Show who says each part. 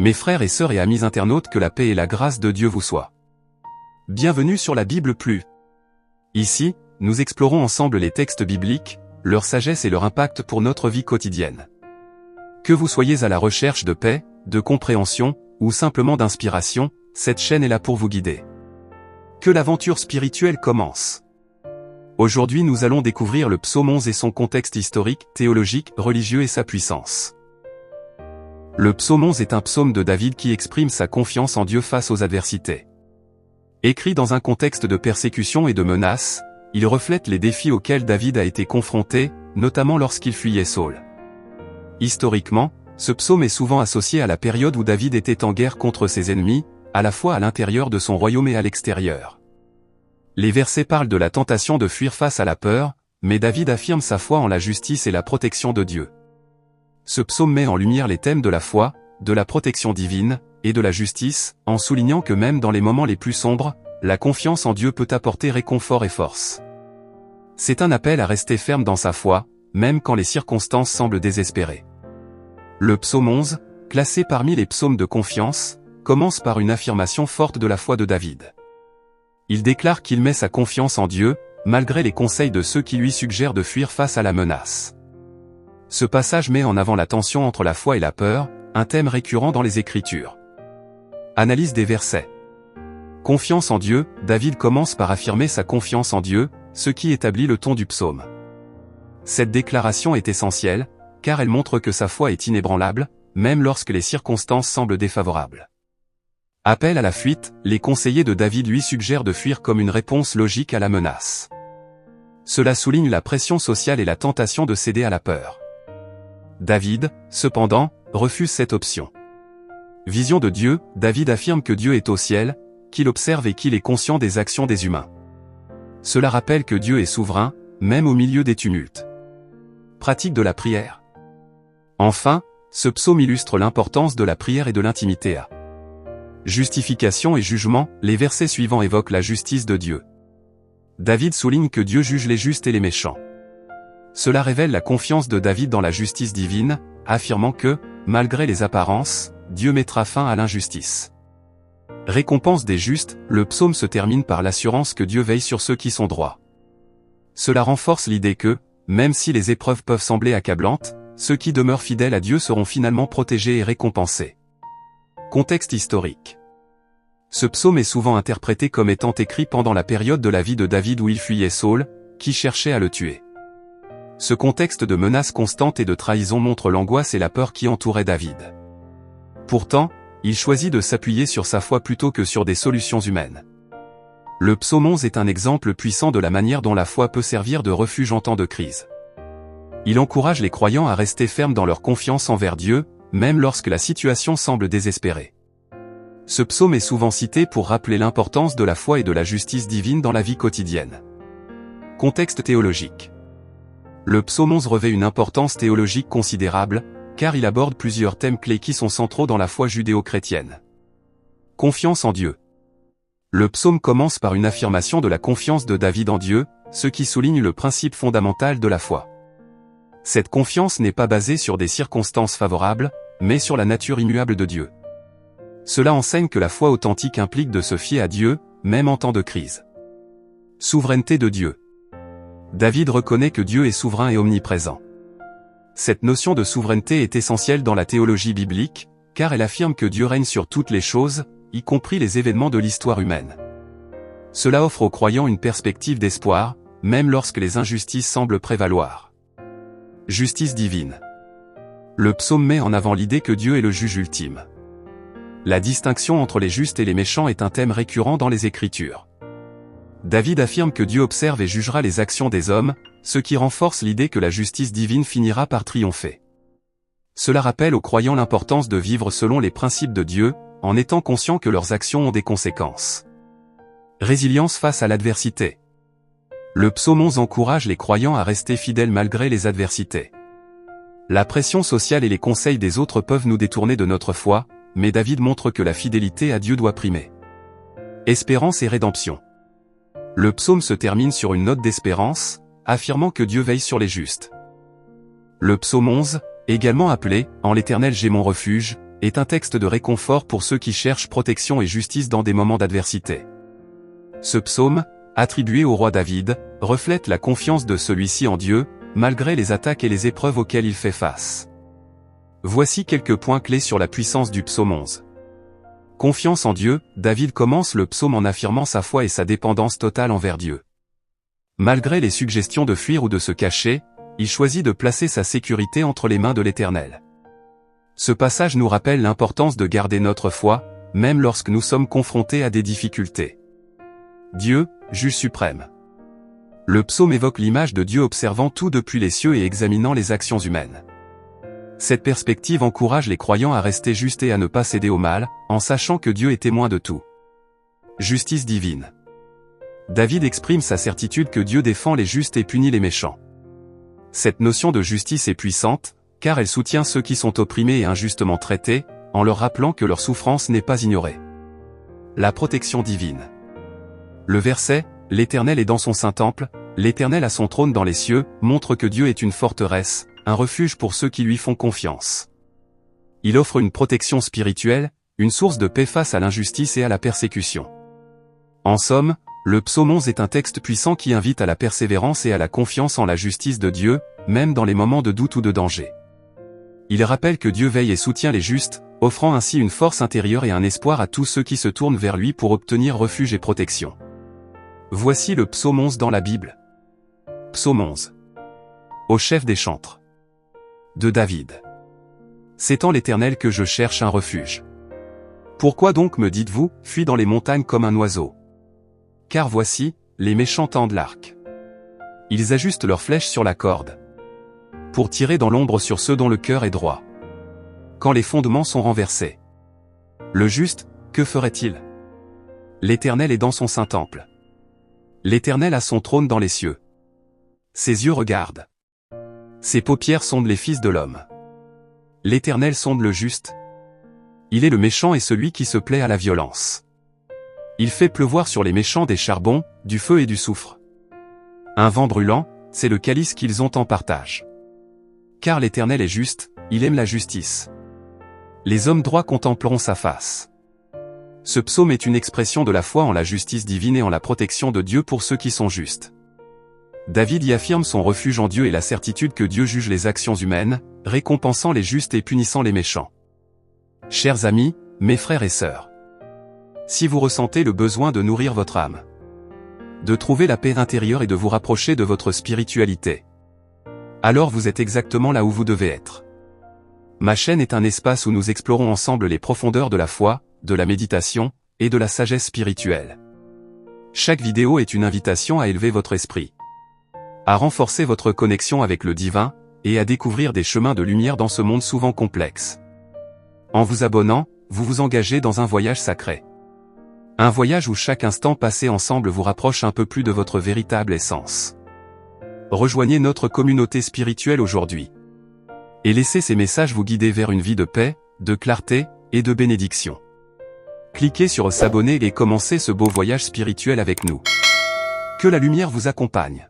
Speaker 1: Mes frères et sœurs et amis internautes, que la paix et la grâce de Dieu vous soient. Bienvenue sur la Bible Plus. Ici, nous explorons ensemble les textes bibliques, leur sagesse et leur impact pour notre vie quotidienne. Que vous soyez à la recherche de paix, de compréhension, ou simplement d'inspiration, cette chaîne est là pour vous guider. Que l'aventure spirituelle commence. Aujourd'hui nous allons découvrir le psaume 11 et son contexte historique, théologique, religieux et sa puissance. Le psaume 11 est un psaume de David qui exprime sa confiance en Dieu face aux adversités. Écrit dans un contexte de persécution et de menaces, il reflète les défis auxquels David a été confronté, notamment lorsqu'il fuyait Saül. Historiquement, ce psaume est souvent associé à la période où David était en guerre contre ses ennemis, à la fois à l'intérieur de son royaume et à l'extérieur. Les versets parlent de la tentation de fuir face à la peur, mais David affirme sa foi en la justice et la protection de Dieu. Ce psaume met en lumière les thèmes de la foi, de la protection divine, et de la justice, en soulignant que même dans les moments les plus sombres, la confiance en Dieu peut apporter réconfort et force. C'est un appel à rester ferme dans sa foi, même quand les circonstances semblent désespérées. Le psaume 11, classé parmi les psaumes de confiance, commence par une affirmation forte de la foi de David. Il déclare qu'il met sa confiance en Dieu, malgré les conseils de ceux qui lui suggèrent de fuir face à la menace. Ce passage met en avant la tension entre la foi et la peur, un thème récurrent dans les Écritures. Analyse des versets. Confiance en Dieu, David commence par affirmer sa confiance en Dieu, ce qui établit le ton du psaume. Cette déclaration est essentielle, car elle montre que sa foi est inébranlable, même lorsque les circonstances semblent défavorables. Appel à la fuite, les conseillers de David lui suggèrent de fuir comme une réponse logique à la menace. Cela souligne la pression sociale et la tentation de céder à la peur. David, cependant, refuse cette option. Vision de Dieu, David affirme que Dieu est au ciel, qu'il observe et qu'il est conscient des actions des humains. Cela rappelle que Dieu est souverain, même au milieu des tumultes. Pratique de la prière. Enfin, ce psaume illustre l'importance de la prière et de l'intimité. Justification et jugement, les versets suivants évoquent la justice de Dieu. David souligne que Dieu juge les justes et les méchants. Cela révèle la confiance de David dans la justice divine, affirmant que, malgré les apparences, Dieu mettra fin à l'injustice. Récompense des justes, le psaume se termine par l'assurance que Dieu veille sur ceux qui sont droits. Cela renforce l'idée que, même si les épreuves peuvent sembler accablantes, ceux qui demeurent fidèles à Dieu seront finalement protégés et récompensés. Contexte historique. Ce psaume est souvent interprété comme étant écrit pendant la période de la vie de David où il fuyait Saül, qui cherchait à le tuer. Ce contexte de menaces constantes et de trahison montre l'angoisse et la peur qui entouraient David. Pourtant, il choisit de s'appuyer sur sa foi plutôt que sur des solutions humaines. Le psaume 11 est un exemple puissant de la manière dont la foi peut servir de refuge en temps de crise. Il encourage les croyants à rester fermes dans leur confiance envers Dieu, même lorsque la situation semble désespérée. Ce psaume est souvent cité pour rappeler l'importance de la foi et de la justice divine dans la vie quotidienne. Contexte théologique. Le psaume 11 revêt une importance théologique considérable, car il aborde plusieurs thèmes clés qui sont centraux dans la foi judéo-chrétienne. Confiance en Dieu. Le psaume commence par une affirmation de la confiance de David en Dieu, ce qui souligne le principe fondamental de la foi. Cette confiance n'est pas basée sur des circonstances favorables, mais sur la nature immuable de Dieu. Cela enseigne que la foi authentique implique de se fier à Dieu, même en temps de crise. Souveraineté de Dieu. David reconnaît que Dieu est souverain et omniprésent. Cette notion de souveraineté est essentielle dans la théologie biblique, car elle affirme que Dieu règne sur toutes les choses, y compris les événements de l'histoire humaine. Cela offre aux croyants une perspective d'espoir, même lorsque les injustices semblent prévaloir. Justice divine. Le psaume met en avant l'idée que Dieu est le juge ultime. La distinction entre les justes et les méchants est un thème récurrent dans les Écritures. David affirme que Dieu observe et jugera les actions des hommes, ce qui renforce l'idée que la justice divine finira par triompher. Cela rappelle aux croyants l'importance de vivre selon les principes de Dieu, en étant conscients que leurs actions ont des conséquences. Résilience face à l'adversité. Le psaume 11 encourage les croyants à rester fidèles malgré les adversités. La pression sociale et les conseils des autres peuvent nous détourner de notre foi, mais David montre que la fidélité à Dieu doit primer. Espérance et rédemption. Le psaume se termine sur une note d'espérance, affirmant que Dieu veille sur les justes. Le psaume 11, également appelé « En l'Éternel j'ai mon refuge », est un texte de réconfort pour ceux qui cherchent protection et justice dans des moments d'adversité. Ce psaume, attribué au roi David, reflète la confiance de celui-ci en Dieu, malgré les attaques et les épreuves auxquelles il fait face. Voici quelques points clés sur la puissance du psaume 11. Confiance en Dieu, David commence le psaume en affirmant sa foi et sa dépendance totale envers Dieu. Malgré les suggestions de fuir ou de se cacher, il choisit de placer sa sécurité entre les mains de l'Éternel. Ce passage nous rappelle l'importance de garder notre foi, même lorsque nous sommes confrontés à des difficultés. Dieu, juge suprême. Le psaume évoque l'image de Dieu observant tout depuis les cieux et examinant les actions humaines. Cette perspective encourage les croyants à rester justes et à ne pas céder au mal, en sachant que Dieu est témoin de tout. Justice divine. David exprime sa certitude que Dieu défend les justes et punit les méchants. Cette notion de justice est puissante, car elle soutient ceux qui sont opprimés et injustement traités, en leur rappelant que leur souffrance n'est pas ignorée. La protection divine. Le verset « L'Éternel est dans son saint temple, l'Éternel a son trône dans les cieux » montre que Dieu est une forteresse, un refuge pour ceux qui lui font confiance. Il offre une protection spirituelle, une source de paix face à l'injustice et à la persécution. En somme, le psaume 11 est un texte puissant qui invite à la persévérance et à la confiance en la justice de Dieu, même dans les moments de doute ou de danger. Il rappelle que Dieu veille et soutient les justes, offrant ainsi une force intérieure et un espoir à tous ceux qui se tournent vers lui pour obtenir refuge et protection. Voici le psaume 11 dans la Bible. Psaume 11. Au chef des chantres. De David. C'est en l'Éternel que je cherche un refuge. Pourquoi donc me dites-vous, fuis dans les montagnes comme un oiseau? Car voici, les méchants tendent l'arc. Ils ajustent leurs flèches sur la corde. Pour tirer dans l'ombre sur ceux dont le cœur est droit. Quand les fondements sont renversés. Le juste, que ferait-il? L'Éternel est dans son saint temple. L'Éternel a son trône dans les cieux. Ses yeux regardent. Ses paupières sondent les fils de l'homme. L'Éternel sonde le juste. Il est le méchant et celui qui se plaît à la violence. Il fait pleuvoir sur les méchants des charbons, du feu et du soufre. Un vent brûlant, c'est le calice qu'ils ont en partage. Car l'Éternel est juste, il aime la justice. Les hommes droits contempleront sa face. Ce psaume est une expression de la foi en la justice divine et en la protection de Dieu pour ceux qui sont justes. David y affirme son refuge en Dieu et la certitude que Dieu juge les actions humaines, récompensant les justes et punissant les méchants. Chers amis, mes frères et sœurs, si vous ressentez le besoin de nourrir votre âme, de trouver la paix intérieure et de vous rapprocher de votre spiritualité, alors vous êtes exactement là où vous devez être. Ma chaîne est un espace où nous explorons ensemble les profondeurs de la foi, de la méditation, et de la sagesse spirituelle. Chaque vidéo est une invitation à élever votre esprit, à renforcer votre connexion avec le divin, et à découvrir des chemins de lumière dans ce monde souvent complexe. En vous abonnant, vous vous engagez dans un voyage sacré. Un voyage où chaque instant passé ensemble vous rapproche un peu plus de votre véritable essence. Rejoignez notre communauté spirituelle aujourd'hui. Et laissez ces messages vous guider vers une vie de paix, de clarté, et de bénédiction. Cliquez sur s'abonner et commencez ce beau voyage spirituel avec nous. Que la lumière vous accompagne.